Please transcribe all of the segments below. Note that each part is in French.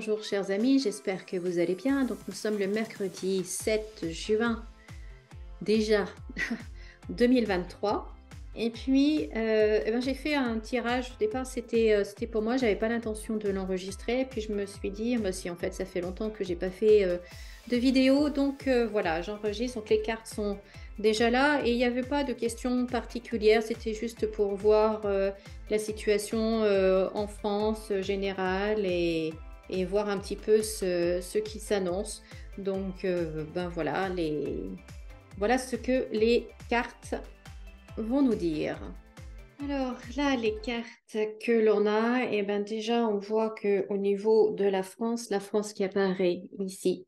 bonjour chers amis, j'espère que vous allez bien. Donc nous sommes le mercredi 7 juin déjà 2023. Et puis j'ai fait un tirage. Au départ c'était pour moi, j'avais pas l'intention de l'enregistrer. Puis je me suis dit, bah, si en fait ça fait longtemps que j'ai pas fait de vidéo. Donc voilà, j'enregistre. Donc les cartes sont déjà là. Et il n'y avait pas de questions particulières, c'était juste pour voir la situation en France générale et voir un petit peu ce qui s'annonce. Donc, voilà, voilà ce que les cartes vont nous dire. Alors là, les cartes que l'on a, et ben déjà, on voit que au niveau de la France qui apparaît ici,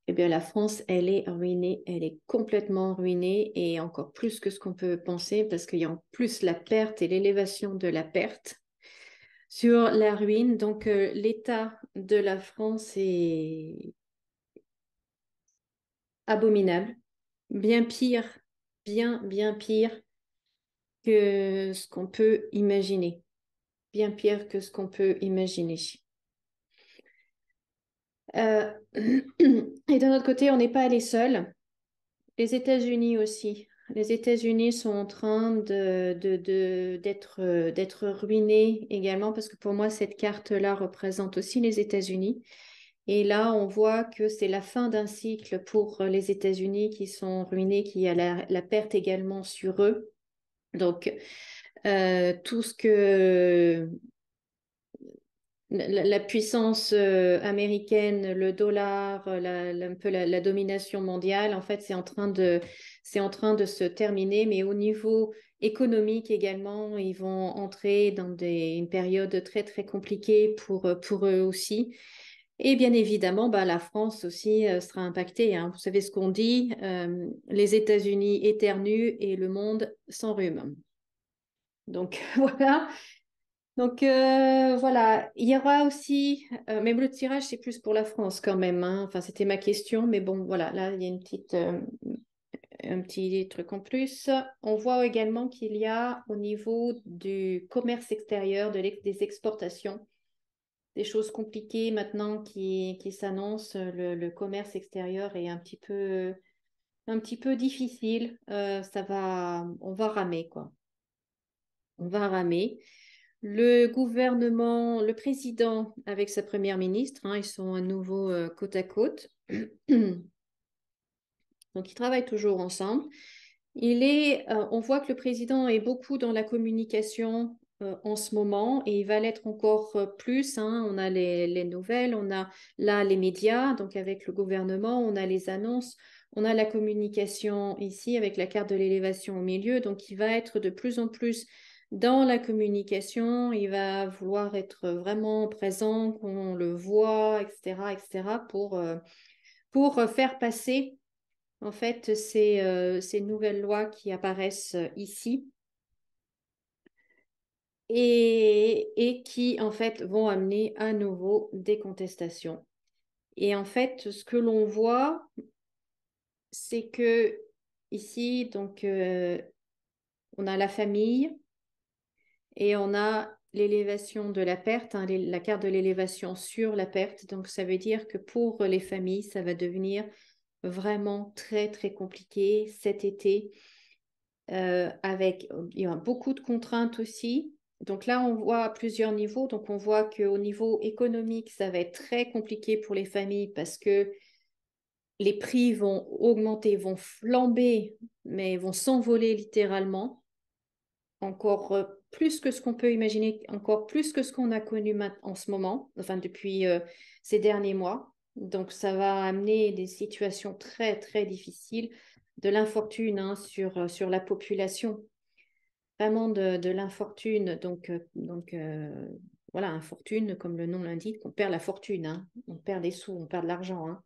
eh bien la France, elle est ruinée, elle est complètement ruinée et encore plus que ce qu'on peut penser parce qu'il y a en plus la perte et l'élévation de la perte sur la ruine. Donc l'état de la France est abominable, bien pire, bien pire que ce qu'on peut imaginer. Bien pire que ce qu'on peut imaginer. Euh, et d'un autre côté, on n'est pas les seuls. Les États-Unis aussi. Les États-Unis sont en train d'être ruinés également parce que pour moi, cette carte-là représente aussi les États-Unis. Et là, on voit que c'est la fin d'un cycle pour les États-Unis qui sont ruinés, qui a la perte également sur eux. Donc, tout ce que la puissance américaine, le dollar, un peu la domination mondiale, en fait, c'est en train de se terminer. Mais au niveau économique également, ils vont entrer dans une période très, très compliquée pour eux aussi. Et bien évidemment, bah, la France aussi sera impactée, hein. Vous savez ce qu'on dit, les États-Unis éternuent et le monde s'enrhume. Donc voilà. Donc voilà, il y aura aussi, même le tirage c'est plus pour la France quand même, hein. Enfin c'était ma question, mais bon voilà, là il y a un petit truc en plus. On voit également qu'il y a au niveau du commerce extérieur, des exportations, des choses compliquées maintenant qui s'annoncent. Le commerce extérieur est un petit peu difficile. On va ramer quoi. On va ramer. Le gouvernement, le président avec sa première ministre, hein, ils sont à nouveau côte à côte. Donc, ils travaillent toujours ensemble. On voit que le président est beaucoup dans la communication en ce moment et il va l'être encore plus, hein. On a les nouvelles, on a là les médias, donc avec le gouvernement, on a les annonces, on a la communication ici avec la carte de l'élévation au milieu. Donc, il va être de plus en plus dans la communication, il va vouloir être vraiment présent, qu'on le voit, etc., pour faire passer en fait, ces nouvelles lois qui apparaissent ici et qui, en fait, vont amener à nouveau des contestations. Et en fait, ce que l'on voit, c'est que ici, donc, on a la famille et on a l'élévation de la perte, hein, la carte de l'élévation sur la perte. Donc, ça veut dire que pour les familles, ça va devenir vraiment très, très compliqué cet été. Il y a beaucoup de contraintes aussi. Donc là, on voit à plusieurs niveaux. Donc on voit qu'au niveau économique, ça va être très compliqué pour les familles parce que les prix vont augmenter, vont flamber, mais vont s'envoler littéralement. Encore plus que ce qu'on peut imaginer, encore plus que ce qu'on a connu en ce moment, enfin depuis ces derniers mois. Donc ça va amener des situations très, très difficiles, de l'infortune hein, sur la population vraiment de l'infortune. Voilà, infortune, comme le nom l'indique, on perd la fortune, hein. On perd des sous, on perd de l'argent, hein.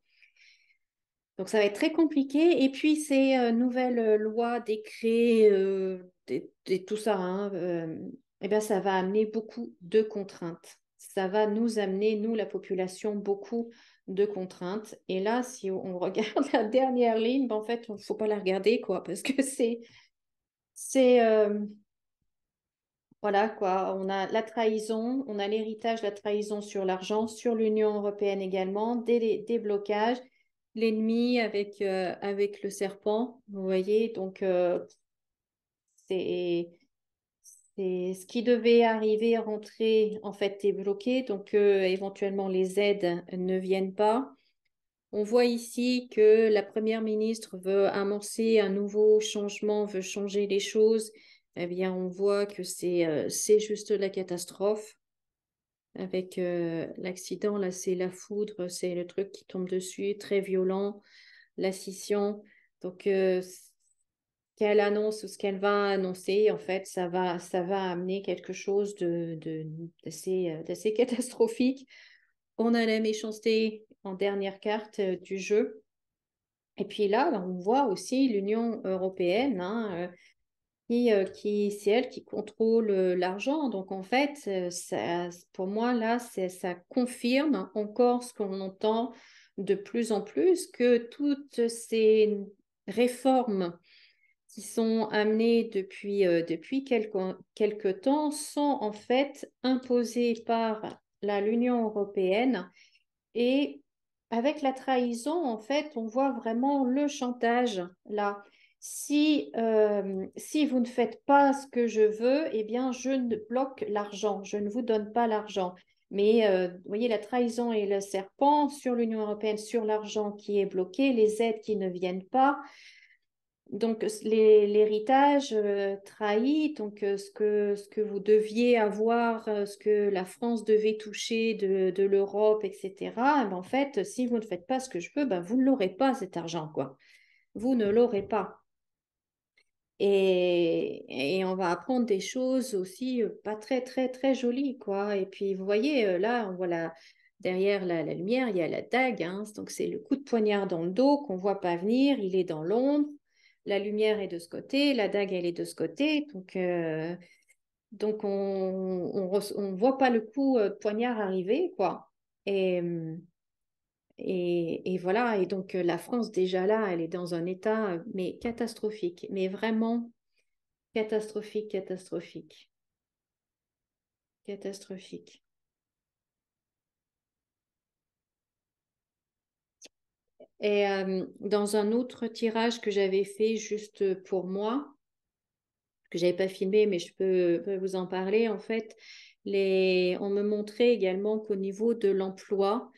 Donc ça va être très compliqué. Et puis ces nouvelles lois, décrets, tout ça, hein, eh bien, ça va amener beaucoup de contraintes. Ça va nous amener, nous, la population, beaucoup de contraintes. Et là, si on regarde la dernière ligne, ben, en fait, il ne faut pas la regarder, quoi, parce que c'est, Voilà quoi, on a la trahison, on a l'héritage, la trahison sur l'argent, sur l'Union européenne également, des blocages, l'ennemi avec le serpent, vous voyez, donc c'est c'est ce qui devait arriver, rentrer, en fait, est bloqué, donc éventuellement les aides ne viennent pas. On voit ici que la première ministre veut amorcer un nouveau changement, veut changer les choses. Eh bien, on voit que c'est juste la catastrophe. Avec l'accident, là, c'est la foudre, c'est le truc qui tombe dessus, très violent, la scission. Donc, ce qu'elle annonce ou ce qu'elle va annoncer, en fait, ça va amener quelque chose d'assez catastrophique. On a la méchanceté en dernière carte du jeu. Et puis là, ben, on voit aussi l'Union européenne, hein, qui c'est elle qui contrôle l'argent. Donc en fait, pour moi, là, ça confirme encore ce qu'on entend de plus en plus, que toutes ces réformes qui sont amenées depuis quelque temps sont en fait imposées par l'Union européenne et avec la trahison, en fait, on voit vraiment le chantage là. Si vous ne faites pas ce que je veux, eh bien, je ne bloque l'argent, je ne vous donne pas l'argent. Mais vous voyez, la trahison et le serpent sur l'Union européenne, sur l'argent qui est bloqué, les aides qui ne viennent pas. Donc, l'héritage trahi, donc ce que vous deviez avoir, ce que la France devait toucher de l'Europe, etc., eh ben, en fait, si vous ne faites pas ce que je veux, ben, vous ne l'aurez pas, cet argent, quoi. Vous ne l'aurez pas. Et on va apprendre des choses aussi pas très, très, très jolies, quoi. Et puis, vous voyez, là, on voit derrière la lumière, il y a la dague, hein. Donc, c'est le coup de poignard dans le dos qu'on ne voit pas venir. Il est dans l'ombre. La lumière est de ce côté, la dague, elle est de ce côté. Donc on voit pas le coup de poignard arriver, quoi. Et, et voilà. Et donc, la France, déjà là, elle est dans un état, mais catastrophique. Mais vraiment catastrophique, catastrophique, catastrophique. Et dans un autre tirage que j'avais fait juste pour moi, que j'avais pas filmé, mais je peux vous en parler, en fait, on me montrait également qu'au niveau de l'emploi,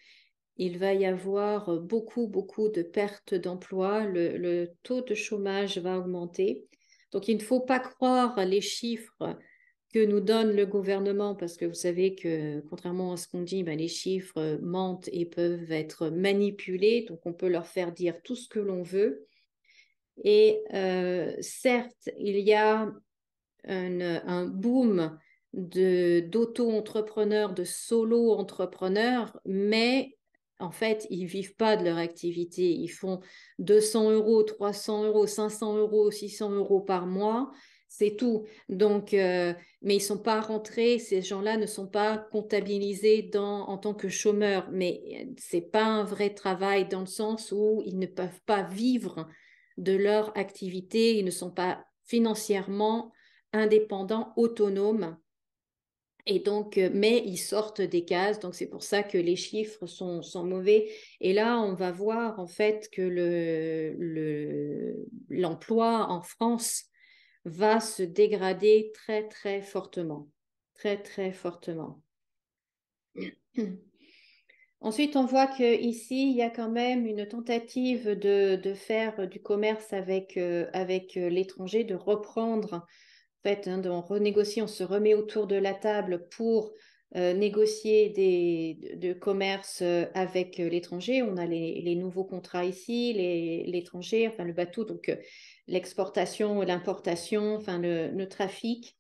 il va y avoir beaucoup, beaucoup de pertes d'emplois. Le taux de chômage va augmenter. Donc, il ne faut pas croire les chiffres que nous donne le gouvernement, parce que vous savez que, contrairement à ce qu'on dit, ben, les chiffres mentent et peuvent être manipulés. Donc, on peut leur faire dire tout ce que l'on veut. Et certes, il y a un boom d'auto-entrepreneurs, de solo-entrepreneurs, mais en fait, ils ne vivent pas de leur activité. Ils font 200 euros, 300 euros, 500 euros, 600 euros par mois. C'est tout. Donc, mais ils ne sont pas rentrés, ces gens-là ne sont pas comptabilisés en tant que chômeurs. Mais ce n'est pas un vrai travail dans le sens où ils ne peuvent pas vivre de leur activité, ils ne sont pas financièrement indépendants, autonomes. Et donc, mais ils sortent des cases, donc c'est pour ça que les chiffres sont mauvais. Et là, on va voir en fait que l'emploi en France va se dégrader très, très fortement. Très, très fortement. Ensuite, on voit qu'ici, il y a quand même une tentative de faire du commerce avec l'étranger, de reprendre, en fait, hein, on renégocie, on se remet autour de la table pour négocier de commerce avec l'étranger. On a les nouveaux contrats ici, l'étranger, enfin le bateau, donc l'exportation, l'importation, enfin le trafic.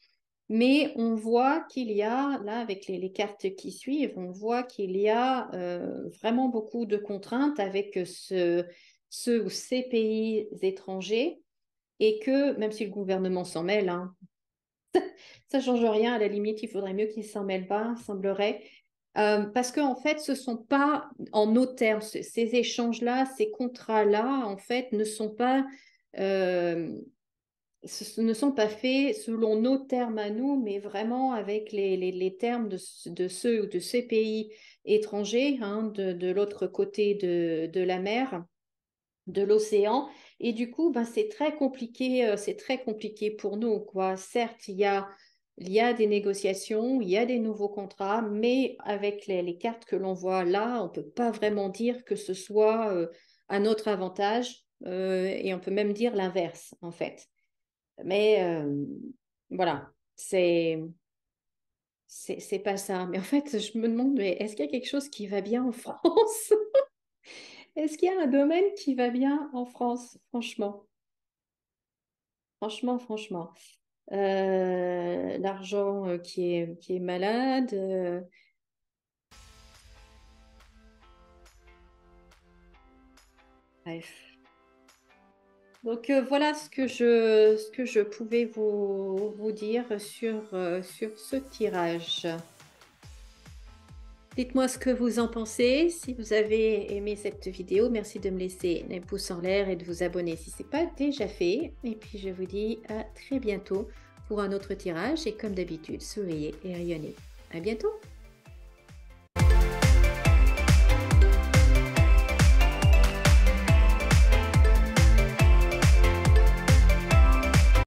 Mais on voit qu'il y a, là, avec les cartes qui suivent, on voit qu'il y a vraiment beaucoup de contraintes avec ceux ou ces pays étrangers et que, même si le gouvernement s'en mêle, hein, ça ne change rien. À la limite, il faudrait mieux qu'il ne s'en mêle pas, semblerait. Parce qu'en fait, ce ne sont pas en nos termes, ces échanges-là, ces contrats-là, en fait, ne sont pas ce ne sont pas faits selon nos termes à nous, mais vraiment avec les termes de ceux ou de ces pays étrangers, hein, de l'autre côté de la mer, de l'océan. Et du coup, ben, c'est très compliqué pour nous, quoi. Certes, il y a des négociations, il y a des nouveaux contrats, mais avec les cartes que l'on voit là, on peut pas vraiment dire que ce soit à notre avantage, et on peut même dire l'inverse, en fait. Mais voilà, c'est pas ça. Mais en fait, je me demande, mais est-ce qu'il y a quelque chose qui va bien en France? Est-ce qu'il y a un domaine qui va bien en France? Franchement, franchement. L'argent qui est malade. Bref. Donc voilà ce que je pouvais vous dire sur ce tirage. Dites-moi ce que vous en pensez. Si vous avez aimé cette vidéo, merci de me laisser un pouce en l'air et de vous abonner si ce n'est pas déjà fait. Et puis je vous dis à très bientôt pour un autre tirage. Et comme d'habitude, souriez et rayonnez. À bientôt!